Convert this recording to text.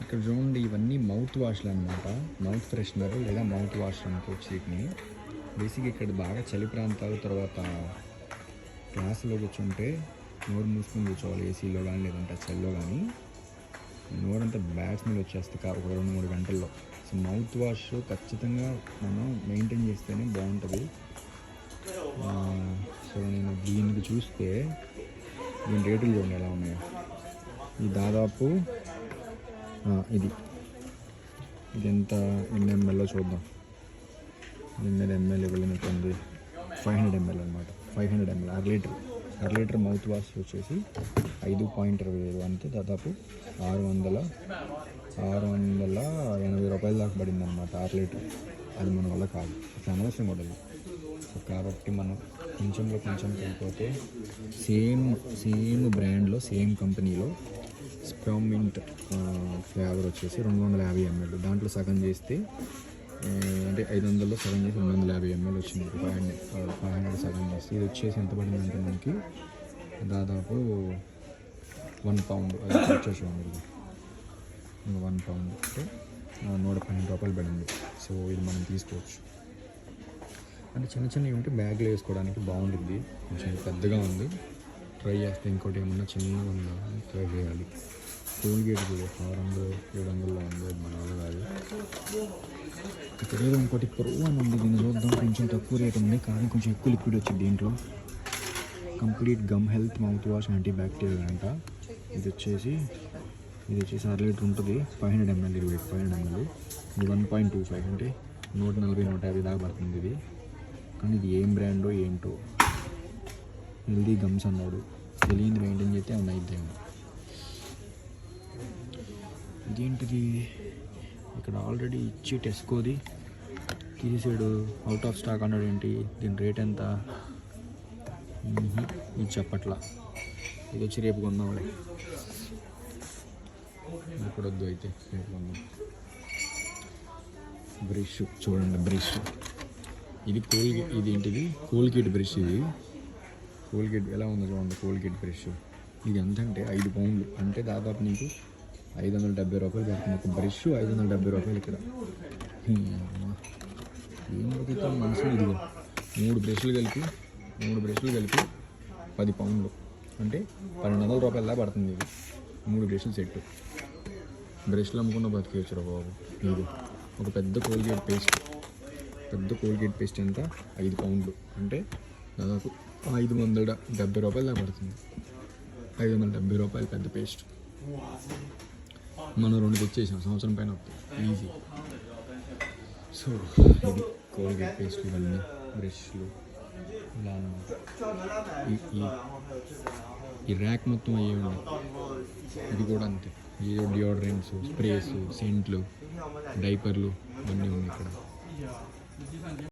ఇక్కడ చూడండి, ఇవన్నీ మౌత్ వాష్లు అనమాట. మౌత్ ఫ్రెషనర్ లేదా మౌత్ వాష్ అనుకోవచ్చు వీటిని. బేసిక్గా ఇక్కడ బాగా చలి ప్రాంతాలు, తర్వాత క్లాసులో కూర్చుంటే నోరు మూసుకొని కూర్చోవాలి, ఏసీలో కానీ లేదంటే చలిలో కానీ. నోరంతా బ్యాడ్ స్మెల్ వచ్చేస్తుంది ఒక 2-3 గంటల్లో. సో మౌత్ వాష్ ఖచ్చితంగా మనం మెయింటైన్ చేస్తేనే బాగుంటుంది. సో నేను దీనికి చూస్తే దీని రేట్లు చూడండి ఎలా ఉన్నాయో. ఇది దాదాపు ఇది ఎంత ఎన్ని ఎంఎల్లో చూద్దాం. దీని మీద ఎంఎల్ ఇవ్వలేనట్టుంది. 500 ml అనమాట. 500 ml, అర లీటర్ మౌత్ వాష్ వచ్చేసి 5.25 అంటే దాదాపు 680 రూపాయల దాకా పడింది అనమాట 6 లీటర్. అది మన వల్ల కాదు, అనవసరం కూడా. సో కాబట్టి మనం కొంచెంలో కొంచెం వెళ్ళిపోతే సేమ్ బ్రాండ్లో సేమ్ కంపెనీలో స్ప్రౌమింట్ ఫ్లేవర్ వచ్చేసి 250 ml. దాంట్లో సగం చేస్తే అంటే 500లో సగం చేసి 250 ml వచ్చింది. 500 సగం చేస్తే ఇది వచ్చేసి ఎంత పడిందంటే మనకి దాదాపు 1 pound. అది వచ్చేసి ఇంకా 1 pound అంటే 112 రూపాయలు పడింది. సో ఇది మనం తీసుకోవచ్చు. అంటే చిన్నవి ఉంటే బ్యాగ్లో వేసుకోవడానికి బాగుంటుంది. కొంచెం పెద్దగా ఉంది, ట్రై చేస్తే ఇంకోటి ఏమన్నా చిన్నగా ఉందా ట్రై చేయాలి. కోల్గేట్ కూడా 600-700లో ఉంది, మన వాళ్ళు కాదు. ఇక్కడ ఏదో ఇంకోటి ప్రో అని ఉంది, దీన్ని చూద్దాం. కొంచెం తక్కువ రేట్ ఉంది కానీ కొంచెం ఎక్కువ లిక్విడ్ వచ్చింది దీంట్లో. Complete gum health mouthwash antibacterial అంట. ఇది వచ్చేసి 6 లీటర్ ఉంటుంది. 500 ml. ఇది 500 ml. ఇది 1.25 అంటే 140-150 దాకా పడుతుంది ఇది. కానీ ఇది ఏం బ్రాండో ఏంటో. హెల్దీ గమ్స్ అన్నాడు, తెలియదు మెయింటైన్ చేస్తే ఏమన్నా అయిద్దేమో. ఇదేంటిది ఇక్కడ ఆల్రెడీ ఇచ్చి టెస్కోది తీసాడు, అవుట్ ఆఫ్ స్టాక్ అన్నాడు. ఏంటి దీని రేట్ ఎంత? ఇది చెప్పట్లా. ఇది వచ్చి రేపు కొందాంలే, ఇప్పుడు వద్దు, అయితే రేపు కొందాం. బ్రష్ చూడండి, బ్రష్ ఇది ఇది ఏంటిది కోల్గేట్ బ్రష్. ఇది కోల్గేట్ ఎలా ఉందో చూడండి. కోల్గేట్ బ్రష్ ఇది ఎంతంటే 5 పౌండ్లు అంటే దాదాపు నీకు 570 రూపాయలు పడుతుంది. ఒక బ్రష్ 570 రూపాయలు. ఇక్కడ ఏం బతుకుతాం మనుషులు. ఇదిగో 3 బ్రష్లు కలిపి 10 పౌండ్లు అంటే 1200 రూపాయల దాకా పడుతుంది. ఇది 3 బ్రష్లు సెట్. బ్రష్లు అమ్ముకున్న బతికేయచ్చురా బాబు. ఇది ఒక పెద్ద కోల్గేట్ పేస్ట్ ఎంత? 5 పౌండ్లు అంటే దాదాపు 570 రూపాయలు దాకా పడుతుంది. 570 రూపాయలు పెద్ద పేస్ట్. మనం 2 తెచ్చేసాం, సంవత్సరం పైన వస్తుంది ఈజీ. సో ఇది కోల్గేట్ పేస్ట్, ఇవన్నీ బ్రష్లు ఇలా అన్నమాట. ఈ ర్యాక్ మొత్తం అయ్యే ఉన్నాయి. ఇది కూడా అంతే. ఏదో డియోడ్రెంట్స్, స్ప్రేస్, సెంట్లు, డైపర్లు అన్నీ ఉన్నాయి ఇక్కడ.